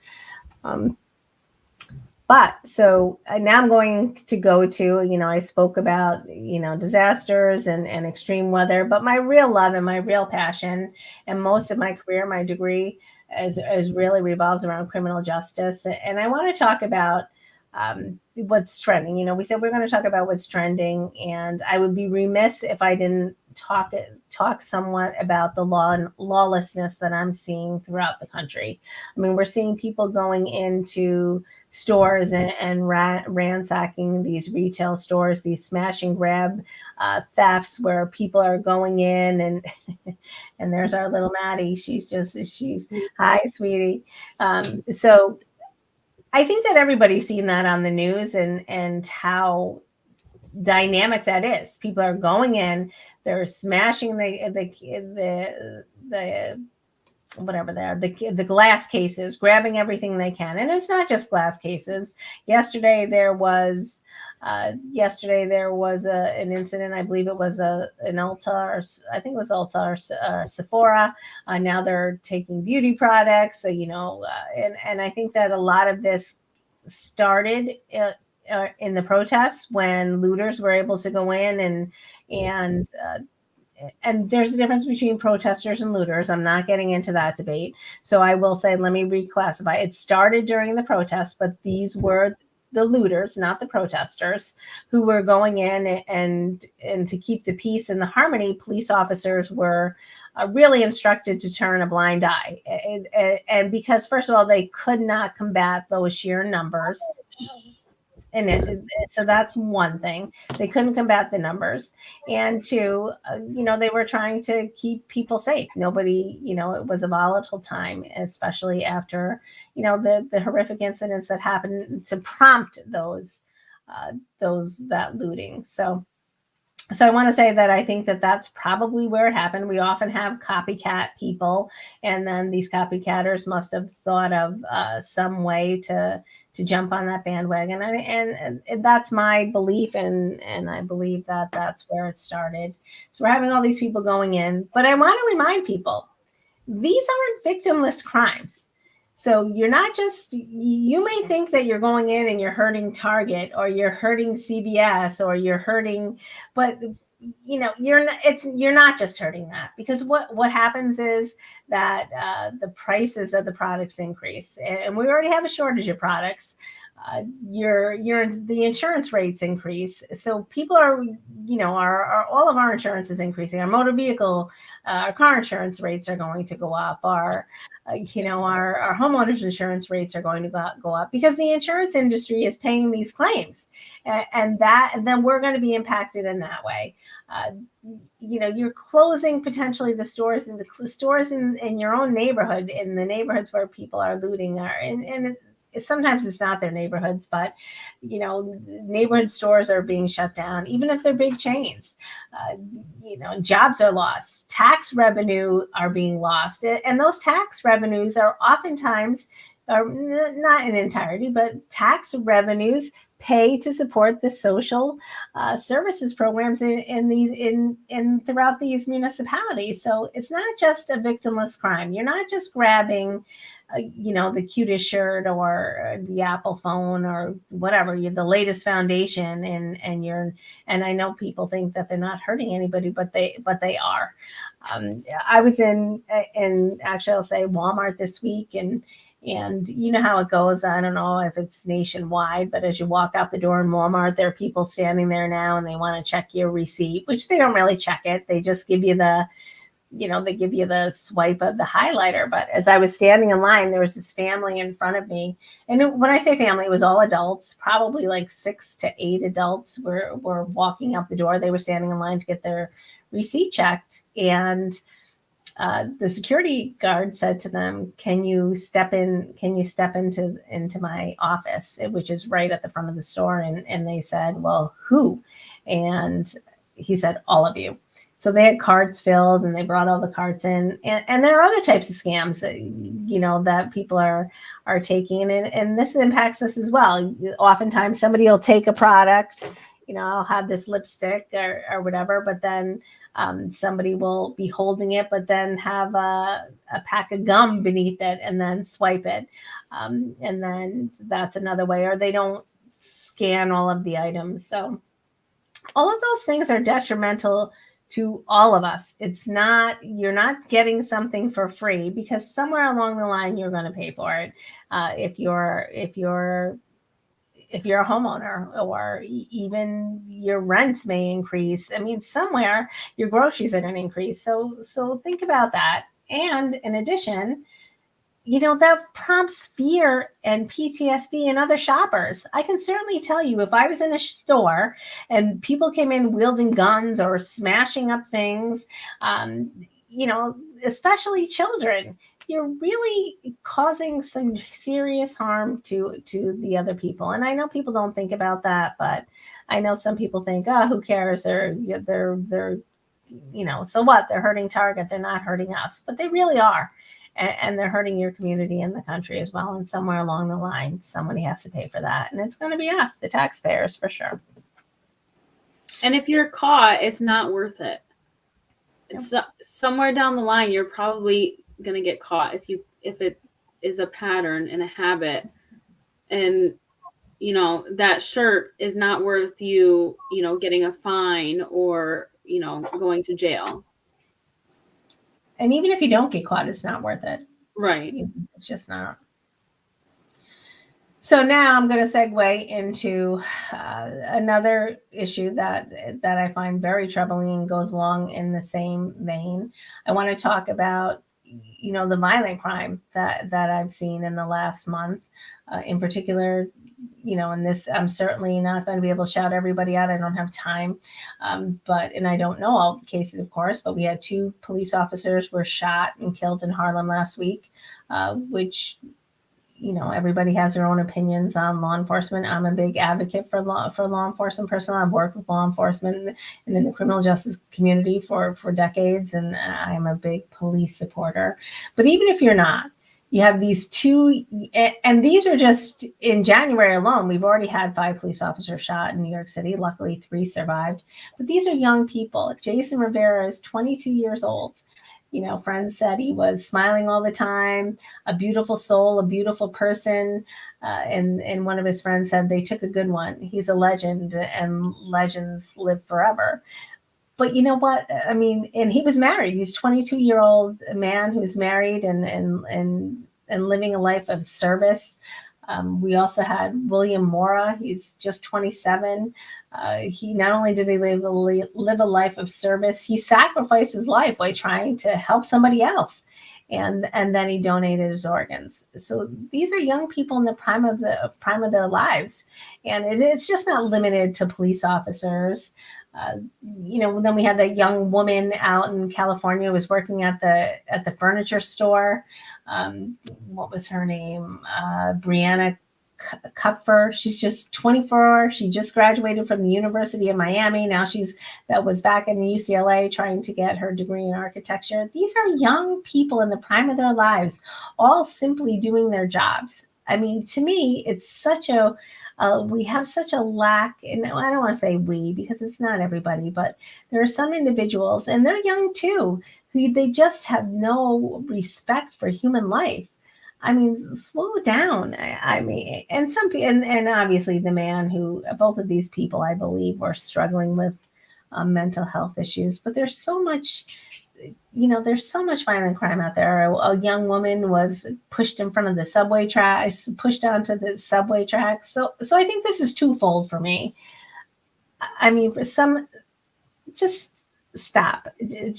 But so now I'm going to go to, I spoke about, disasters and extreme weather, but my real love and my real passion, and most of my career, my degree is really revolves around criminal justice. And I want to talk about what's trending. We said we're going to talk about what's trending, and I would be remiss if I didn't talk somewhat about the lawlessness that I'm seeing throughout the country. I mean, we're seeing people going into stores and ransacking these retail stores, these smash and grab thefts, where people are going in and there's our little Maddie. She's hi, sweetie. So I think that everybody's seen that on the news, and how dynamic that is. People are going in, they're smashing the whatever they are, the glass cases, grabbing everything they can. And it's not just glass cases. Yesterday there was an incident. I believe it was an Ulta, or I think it was Ulta or Sephora. Now they're taking beauty products. So, and I think that a lot of this started in the protests when looters were able to go in and there's a difference between protesters and looters. I'm not getting into that debate. So I will say, let me reclassify. It started during the protests, but these were the looters, not the protesters, who were going in and to keep the peace and the harmony. Police officers were really instructed to turn a blind eye. And because, first of all, they could not combat those sheer numbers. So that's one thing. They couldn't combat the numbers. And two, they were trying to keep people safe. Nobody, it was a volatile time, especially after, the horrific incidents that happened to prompt that looting. So I want to say that I think that that's probably where it happened. We often have copycat people, and then these copycatters must have thought of some way to jump on that bandwagon. And that's my belief, and I believe that that's where it started. So we're having all these people going in, but I want to remind people, these aren't victimless crimes. So you're not just, you may think that you're going in and you're hurting Target or you're hurting CVS or you're hurting, but you're not just hurting that, because what happens is that the prices of the products increase, and we already have a shortage of products. The insurance rates increase. So people are all of our insurance is increasing. Our motor vehicle, our car insurance rates are going to go up. Our homeowners insurance rates are going to go up because the insurance industry is paying these claims, and then we're going to be impacted in that way. You're closing potentially the stores in your own neighborhood, in the neighborhoods where people are looting and sometimes it's not their neighborhoods, but neighborhood stores are being shut down, even if they're big chains. Jobs are lost, tax revenue are being lost, and those tax revenues are oftentimes, not in entirety, but tax revenues pay to support the social services programs in throughout these municipalities. So it's not just a victimless crime. You're not just grabbing the cutest shirt or the Apple phone or whatever, the latest foundation, and I know people think that they're not hurting anybody, but they are. I was in actually, I'll say, Walmart this week, and you know how it goes. I don't know if it's nationwide, but as you walk out the door in Walmart, there are people standing there now and they want to check your receipt, which they don't really check it. They just give you the swipe of the highlighter. But as I was standing in line, there was this family in front of me. And when I say family, it was all adults, probably like 6 to 8 adults were walking out the door. They were standing in line to get their receipt checked. And the security guard said to them, can you step into my office, which is right at the front of the store? And they said, well, who? And he said, all of you. So they had cards filled and they brought all the cards in. And there are other types of scams that, that people are taking. And this impacts us as well. Oftentimes somebody will take a product, I'll have this lipstick or whatever, but then somebody will be holding it, but then have a pack of gum beneath it and then swipe it. And then that's another way, or they don't scan all of the items. So all of those things are detrimental to all of us. You're not getting something for free, because somewhere along the line you're going to pay for it. If you're a homeowner, or even your rent may increase. I mean, somewhere your groceries are going to increase. So think about that. And in addition, that prompts fear and PTSD in other shoppers. I can certainly tell you, if I was in a store and people came in wielding guns or smashing up things, especially children, you're really causing some serious harm to the other people. And I know people don't think about that, but I know some people think, oh, who cares? They're so what? They're hurting Target. They're not hurting us, but they really are. and they're hurting your community and the country as well. And somewhere along the line, somebody has to pay for that. And it's going to be us, the taxpayers, for sure. And if you're caught, it's not worth it. It's somewhere down the line, you're probably going to get caught if it is a pattern and a habit. And, you know, that shirt is not worth you, you know, getting a fine or, you know, going to jail. And even if you don't get caught, it's not worth it. Right. It's just not. So now I'm going to segue into another issue that I find very troubling and goes along in the same vein. I want to talk about, you know, the violent crime that I've seen in the last month, in particular. You know, in this, I'm certainly not going to be able to shout everybody out. I don't have time, and I don't know all the cases, of course. But we had 2 police officers were shot and killed in Harlem last week, which, you know, everybody has their own opinions on law enforcement. I'm a big advocate for law enforcement personnel. I've worked with law enforcement and in the criminal justice community for decades, and I'm a big police supporter. But even if you're not, you have these 2, and these are just in January alone. We've already had 5 police officers shot in New York City. Luckily, 3 survived. But these are young people. Jason Rivera is 22 years old. You know, friends said he was smiling all the time, a beautiful soul, a beautiful person. And one of his friends said they took a good one. He's a legend, and legends live forever. But you know what? I mean, and he was married. He's a 22-year-old man who's married and living a life of service. We also had William Mora. He's just 27. He not only did he live a life of service, he sacrificed his life by trying to help somebody else, and then he donated his organs. So these are young people in the prime of their lives, and it's just not limited to police officers. You know, then we had that young woman out in California who was working at the furniture store. What was her name? Brianna Kupfer. She's just 24. She just graduated from the University of Miami. Now that was back in UCLA trying to get her degree in architecture. These are young people in the prime of their lives, all simply doing their jobs. I mean, to me, it's such we have such a lack, and I don't want to say we because it's not everybody, but there are some individuals, and they're young too, who they just have no respect for human life. I mean, slow down. I mean, and some people, and obviously the man who, both of these people, I believe, were struggling with mental health issues. But there's so much, you know, there's so much violent crime out there. A young woman was pushed in front of the subway tracks, pushed onto the subway tracks. So I think this is twofold for me. I mean, for some, just stop and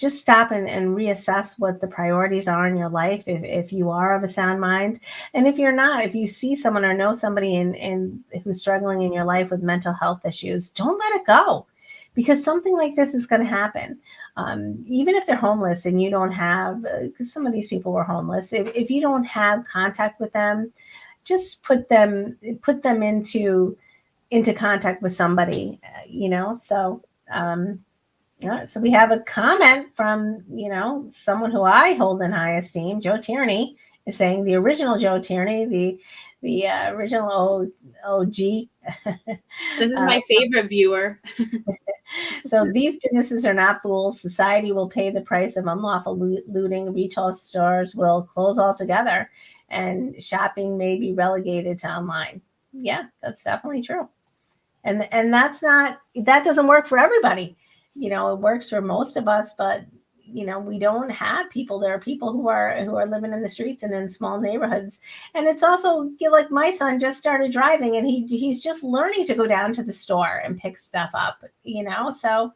reassess what the priorities are in your life. If you are of a sound mind, and if you're not, if you see someone or know somebody in who's struggling in your life with mental health issues, don't let it go, because something like this is going to happen. Even if they're homeless and you don't have, because some of these people were homeless, if you don't have contact with them, just put them into contact with somebody, you know. So so we have a comment from, you know, someone who I hold in high esteem. Joe Tierney is saying the original Joe Tierney, the original OG. This is my favorite viewer. So these businesses are not fools. Society will pay the price of unlawful looting. Retail stores will close altogether, and shopping may be relegated to online. Yeah, that's definitely true. And that doesn't work for everybody. You know, it works for most of us, but you know, we don't have people. There are people who are living in the streets and in small neighborhoods. And it's also, you know, like my son just started driving, and he's just learning to go down to the store and pick stuff up, you know. So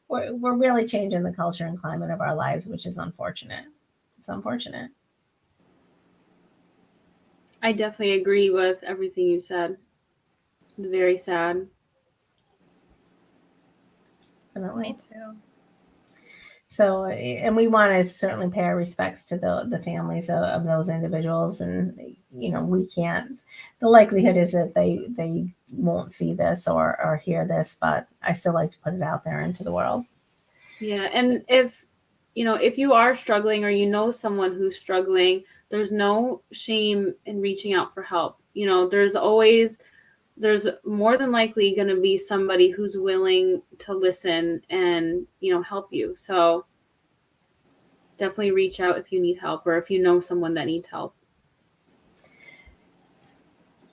we're really changing the culture and climate of our lives, which is unfortunate. It's unfortunate. I definitely agree with everything you said. It's very sad. Me too. So, and we want to certainly pay our respects to the families of those individuals. And, you know, we can't, the likelihood is that they won't see this or hear this, but I still like to put it out there into the world. Yeah. And if if you are struggling or you know someone who's struggling, there's no shame in reaching out for help. There's more than likely going to be somebody who's willing to listen and, help you. So definitely reach out if you need help or if you know someone that needs help.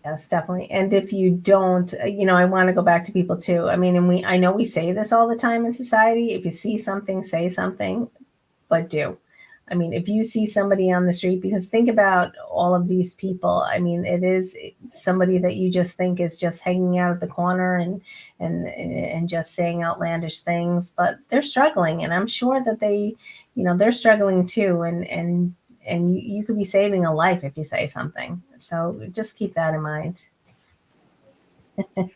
Yes, definitely. And if you don't, I want to go back to people too. I mean, and I know we say this all the time in society. If you see something, say something, but do. I mean, if you see somebody on the street, because think about all of these people. I mean, it is somebody that you just think is just hanging out at the corner and just saying outlandish things, but they're struggling, and I'm sure that they're struggling too, and you could be saving a life if you say something. So just keep that in mind. So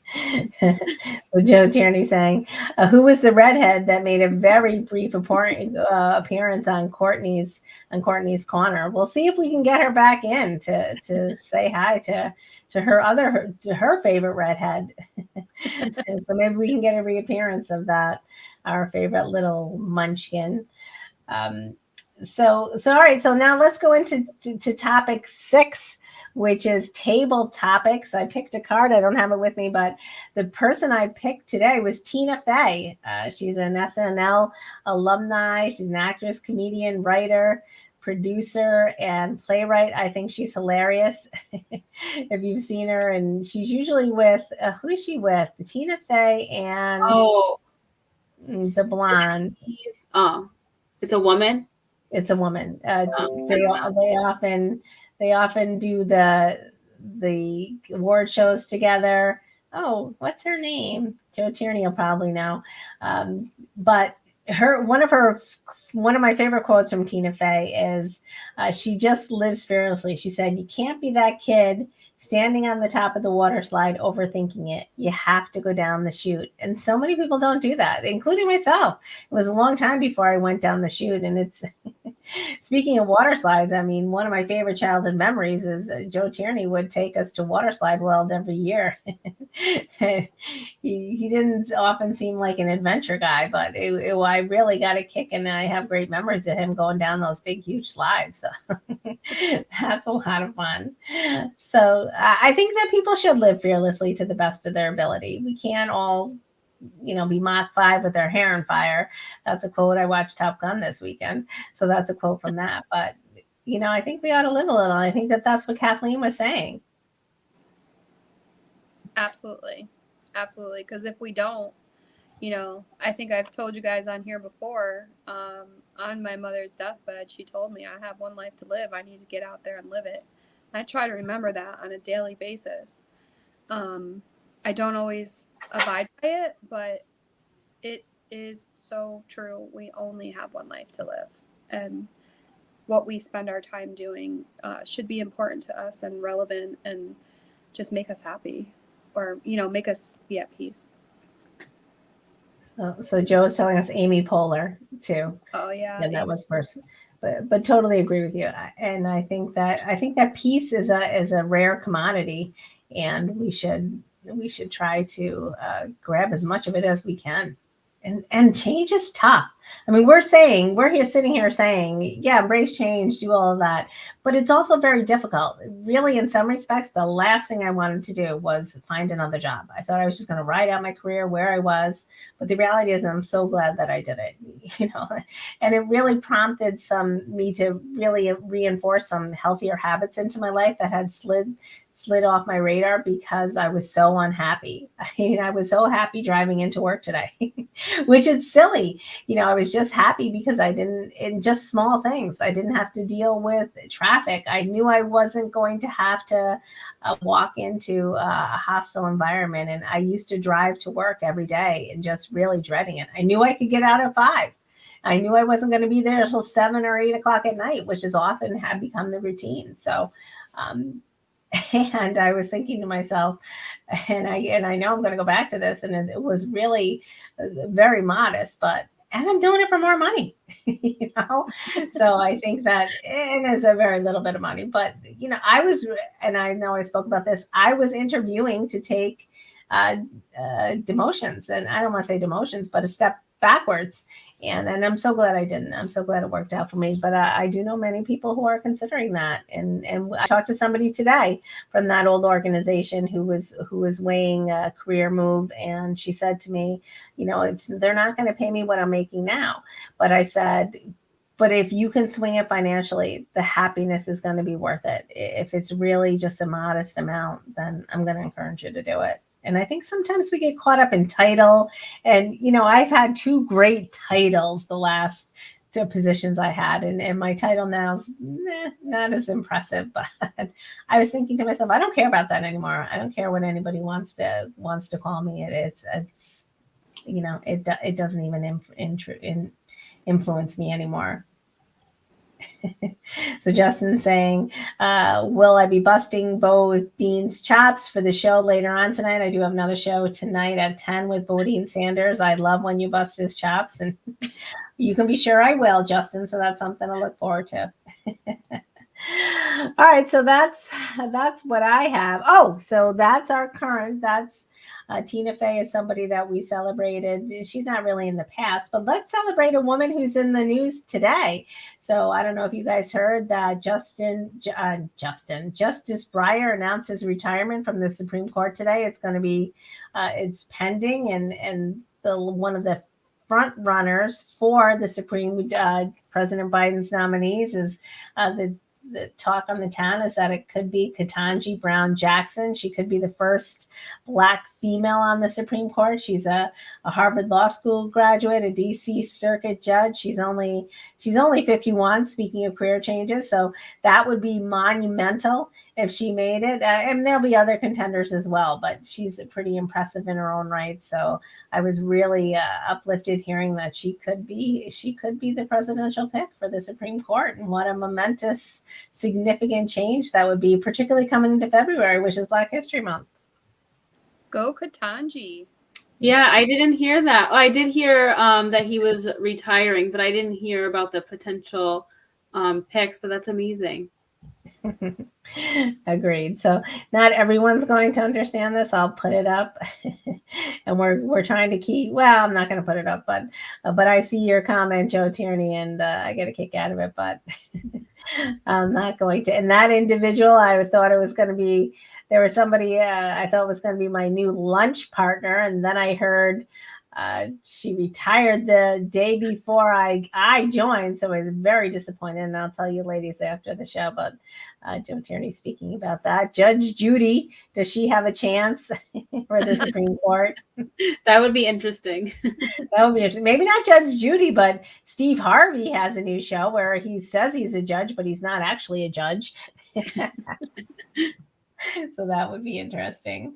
Joe Tierney saying, who was the redhead that made a very brief appearance on Courtney's Corner? We'll see if we can get her back in to say hi to her favorite redhead. And so maybe we can get a reappearance of that, our favorite little munchkin. So all right. So now let's go into topic 6, which is table topics. I picked a card. I don't have it with me, but the person I picked today was Tina Fey. She's an SNL alumni. She's an actress, comedian, writer, producer, and playwright. I think she's hilarious. If you've seen her, and she's usually with, who is she with? Tina Fey and the blonde. Oh, it's a woman. It's a woman. They often do the award shows together. Oh, what's her name? Joe Tierney will probably know. But one of my favorite quotes from Tina Fey is, she just lives fearlessly. She said, "You can't be that kid standing on the top of the water slide overthinking it. You have to go down the chute." And so many people don't do that, including myself. It was a long time before I went down the chute. And it's speaking of water slides, I mean, one of my favorite childhood memories is Joe Tierney would take us to Water Slide World every year. He didn't often seem like an adventure guy, but I really got a kick, and I have great memories of him going down those big, huge slides. So that's a lot of fun. So I think that people should live fearlessly to the best of their ability. We can't all be Mach 5 with their hair on fire. That's a quote. I watched Top Gun this weekend, so that's a quote from that. But I think we ought to live a little. I think that that's what Kathleen was saying. Absolutely. Because if we don't, I think I've told you guys on here before, on my mother's deathbed, she told me, I have one life to live. I need to get out there and live it. I try to remember that on a daily basis. I don't always abide by it, but it is so true. We only have one life to live. And what we spend our time doing should be important to us and relevant and just make us happy, or, make us be at peace. So Joe is telling us Amy Poehler too. Oh yeah. And that was first. But totally agree with you. And I think that peace is a rare commodity, and we should try to grab as much of it as we can. And change is tough. I mean, we're sitting here saying, yeah, embrace change, do all of that, but it's also very difficult. Really, in some respects, the last thing I wanted to do was find another job. I thought I was just going to ride out my career where I was, but the reality is I'm so glad that I did it, and it really prompted me to really reinforce some healthier habits into my life that had slid off my radar because I was so unhappy. I mean, I was so happy driving into work today, which is silly. I was just happy because in just small things, I didn't have to deal with traffic. I knew I wasn't going to have to walk into a hostile environment. And I used to drive to work every day and just really dreading it. I knew I could get out at 5. I knew I wasn't going to be there until 7 or 8 o'clock at night, which is often had become the routine. So, and I was thinking to myself, and I know I'm going to go back to this, and it was really very modest, and I'm doing it for more money, So I think that it is a very little bit of money, but and I know I spoke about this, I was interviewing to take demotions, and I don't want to say demotions, but a step backwards. And I'm so glad I didn't. I'm so glad it worked out for me. But I do know many people who are considering that. And I talked to somebody today from that old organization who was weighing a career move, and she said to me, they're not going to pay me what I'm making now. But I said, but if you can swing it financially, the happiness is going to be worth it. If it's really just a modest amount, then I'm going to encourage you to do it. And I think sometimes we get caught up in title. And, I've had 2 great titles the last 2 positions I had. And my title now is not as impressive. But I was thinking to myself, I don't care about that anymore. I don't care what anybody wants to call me. It doesn't even influence me anymore. So Justin's saying, will I be busting Bodean's chops for the show later on tonight? I do have another show tonight at 10 with Bodean Sanders. I love when you bust his chops, and you can be sure I will, Justin. So that's something to look forward to. All right, so that's what I have. Oh, so that's our current. That's Tina Fey is somebody that we celebrated. She's not really in the past, but let's celebrate a woman who's in the news today. So I don't know if you guys heard that Justice Breyer announced his retirement from the Supreme Court today. It's going to be, it's pending, and one of the front runners for the Supreme President Biden's nominees is the talk on the town is that it could be Ketanji Brown Jackson. She could be the first Black female on the Supreme Court. She's a Harvard Law School graduate, a DC Circuit judge. She's only 51, speaking of career changes. So that would be monumental if she made it. And there'll be other contenders as well, but she's pretty impressive in her own right. So I was really uplifted hearing that she could be the presidential pick for the Supreme Court. And what a momentous, significant change that would be, particularly coming into February, which is Black History Month. Go Ketanji. Yeah, I didn't hear that. Oh, I did hear that he was retiring, but I didn't hear about the potential picks, but that's amazing. Agreed. So not everyone's going to understand this. I'll put it up, and we're trying to keep. Well, I'm not going to put it up, but I see your comment, Joe Tierney, and I get a kick out of it. But I'm not going to. And that individual, I thought it was going to be. There was somebody I thought was going to be my new lunch partner, and then I heard she retired the day before I joined, so I was very disappointed. And I'll tell you ladies after the show. But Joe Tierney speaking about that. Judge Judy, does she have a chance for the Supreme Court? That would be interesting. That would be interesting. Maybe not Judge Judy, but Steve Harvey has a new show where he says he's a judge, but he's not actually a judge. So that would be interesting.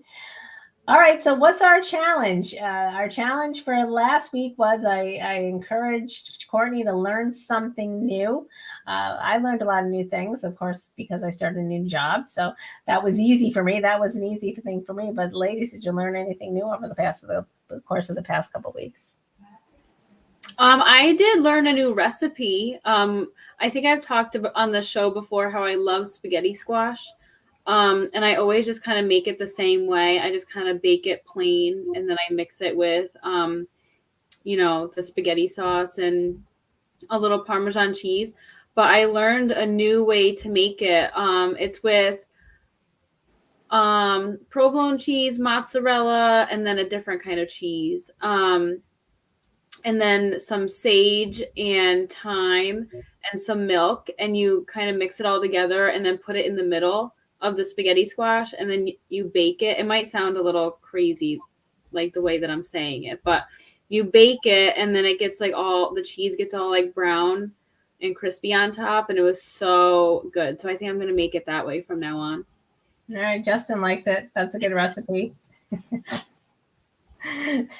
All right. So what's our challenge? Our challenge for last week was I encouraged Courtney to learn something new. I learned a lot of new things, of course, because I started a new job. So that was easy for me. That was an easy thing for me. But ladies, did you learn anything new over the course of the past couple of weeks? I did learn a new recipe. I think I've talked about on the show before how I love spaghetti squash. And I always just kind of make it the same way. I just kind of bake it plain, and then I mix it with, the spaghetti sauce and a little Parmesan cheese. But I learned a new way to make it. It's with provolone cheese, mozzarella, and then a different kind of cheese. And then some sage and thyme and some milk, and you kind of mix it all together and then put it in the middle of the spaghetti squash, and then you bake it. It might sound a little crazy, like the way that I'm saying it, but you bake it, and then it gets the cheese gets all like brown and crispy on top, and it was so good. So I think I'm going to make it that way from now on. All right. Justin likes it. That's a good recipe.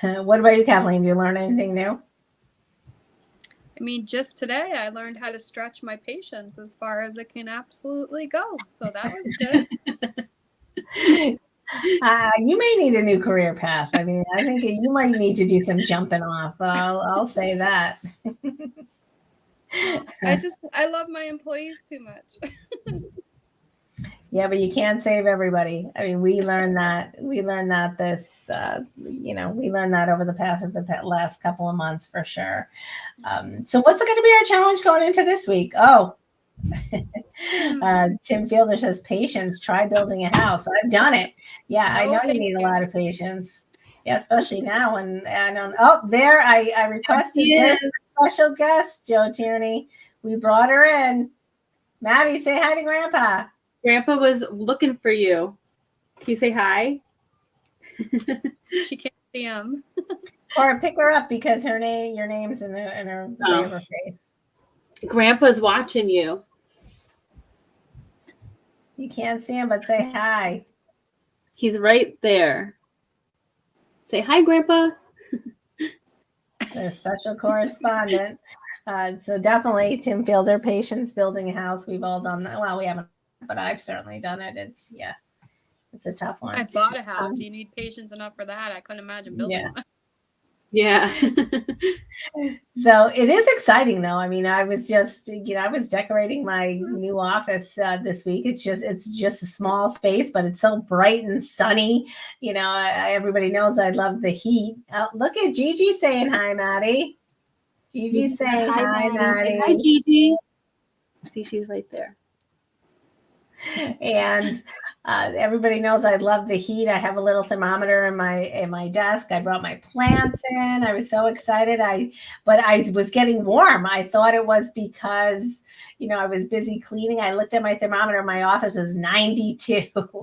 What about you, Kathleen? Did you learn anything new? I mean, just today I learned how to stretch my patience as far as it can absolutely go. So that was good. You may need a new career path. I mean, I think you might need to do some jumping off. I'll say that. I love my employees too much. Yeah, but you can't save everybody. I mean, we learned that. We learned that this, we learned that over the last couple of months for sure. So, what's going to be our challenge going into this week? Oh, Tim Fielder says patience. Try building a house. I've done it. Yeah, I No, know you thank need a you. lot of patience. Yeah, especially now when there I requested Yes. this special guest, Joe Tierney. We brought her in. Maddie, say hi to Grandpa. Grandpa was looking for you. Can you say hi? She can't see him. Or pick her up because your name's in her way of her face. Grandpa's watching you. You can't see him, but say hi. He's right there. Say hi, Grandpa. Their special correspondent. So definitely Tim Fielder, patience building a house. We've all done that. Well, we haven't, but I've certainly done it. It's a tough one. I bought a house. You need patience enough for that. I couldn't imagine building one. Yeah. So it is exciting though. I mean, I was decorating my new office this week. It's just a small space, but it's so bright and sunny. Everybody knows I love the heat. Look at Gigi saying hi, Maddie. Gigi saying hi, Maddie. Say hi, Gigi. See, she's right there. And everybody knows I love the heat. I have a little thermometer in my desk. I brought my plants in. I was so excited. But I was getting warm. I thought it was because I was busy cleaning. I looked at my thermometer. My office was 92 because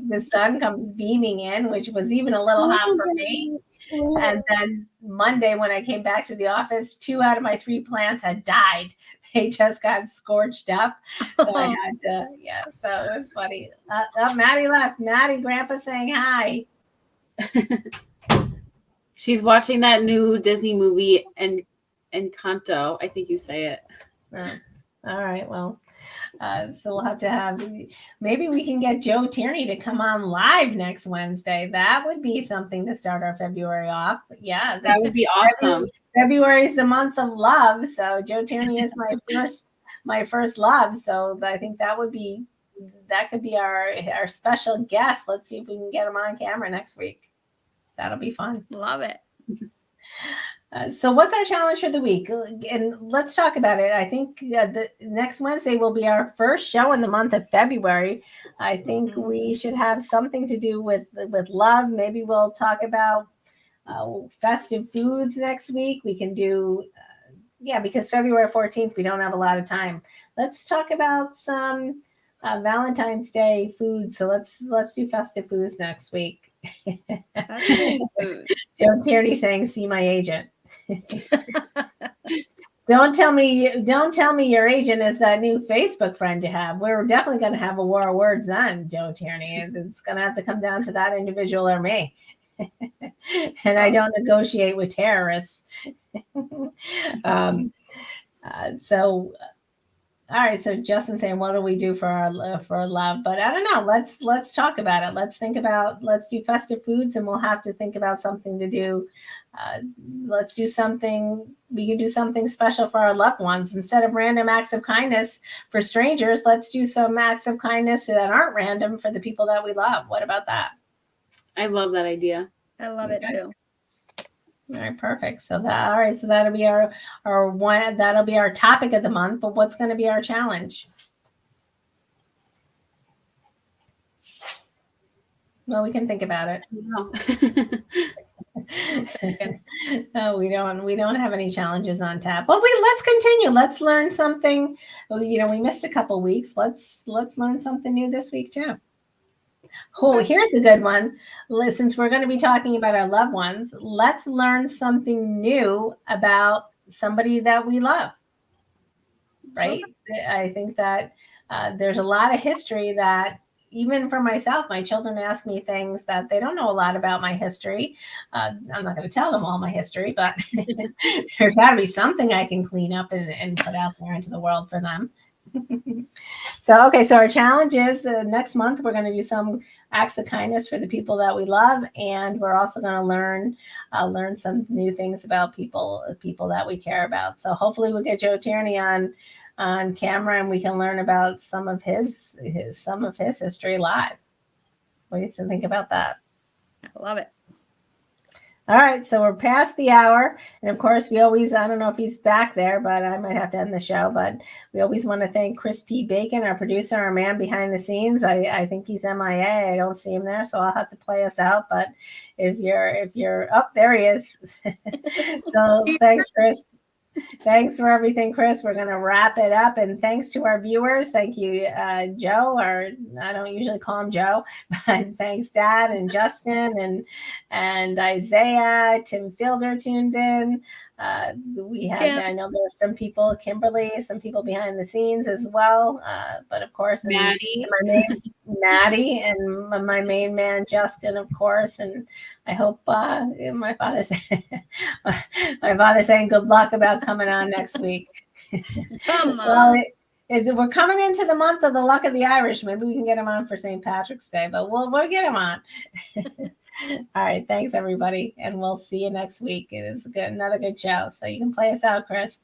the sun comes beaming in, which was even a little hot for me. And then Monday, when I came back to the office, 2 out of my 3 plants had died. They just got scorched up. So I had to, so it was funny. Maddie left. Maddie, Grandpa saying hi. She's watching that new Disney movie, Encanto. I think you say it. All right. Well, so we'll have to maybe we can get Joe Tierney to come on live next Wednesday. That would be something to start our February off. Yeah, that would be awesome. February is the month of love, so Joe Tierney is my first love. So I think that could be our special guest. Let's see if we can get him on camera next week. That'll be fun. Love it. So what's our challenge for the week? And let's talk about it. I think the next Wednesday will be our first show in the month of February. I think we should have something to do with love. Maybe we'll talk about festive foods next week. We can do, because February 14th, we don't have a lot of time. Let's talk about some Valentine's Day food. So let's do festive foods next week. Joe Tierney saying, "See my agent." Don't tell me your agent is that new Facebook friend you have. We're definitely going to have a war of words then, Joe Tierney. It's going to have to come down to that individual or me. And I don't negotiate with terrorists. All right. So Justin saying, what do we do for our love? But I don't know. Let's talk about it. Let's do festive foods, and we'll have to think about something to do. Let's do something. We can do something special for our loved ones instead of random acts of kindness for strangers. Let's do some acts of kindness that aren't random for the people that we love. What about that? I love that idea. I love it too. All right, perfect. So that'll be that'll be our topic of the month. But what's going to be our challenge? Well, we can think about it. No, we don't have any challenges on tap. Well, let's continue. Let's learn something. We missed a couple weeks. Let's learn something new this week too. Oh, here's a good one. Since we're going to be talking about our loved ones, let's learn something new about somebody that we love. Right? I think that there's a lot of history that even for myself, my children ask me things that they don't know a lot about my history. I'm not going to tell them all my history, but there's got to be something I can clean up and put out there into the world for them. So our challenge is next month we're going to do some acts of kindness for the people that we love, and we're also going to learn some new things about people that we care about. So hopefully we'll get Joe Tierney on on camera, and we can learn about some of his history live. What do you think about that? I love it. All right, so we're past the hour. And of course, I don't know if he's back there, but I might have to end the show. But we always want to thank Chris P. Bacon, our producer, our man behind the scenes. I think he's MIA. I don't see him there, so I'll have to play us out. But if you're up, there he is. So thanks, Chris. Thanks for everything, Chris. We're going to wrap it up. And thanks to our viewers. Thank you, Joe, or I don't usually call him Joe, but thanks, Dad and Justin and Isaiah. Tim Fielder tuned in. We had, Kim. I know there were some people, Kimberly, some people behind the scenes as well. But of course, Maddie. Maddie and my main man, Justin, of course. And I hope my father's saying good luck about coming on next week. Come on. Well, we're coming into the month of the luck of the Irish. Maybe we can get him on for St. Patrick's Day, but we'll get him on. All right. Thanks, everybody. And we'll see you next week. It is another good show. So you can play us out, Chris.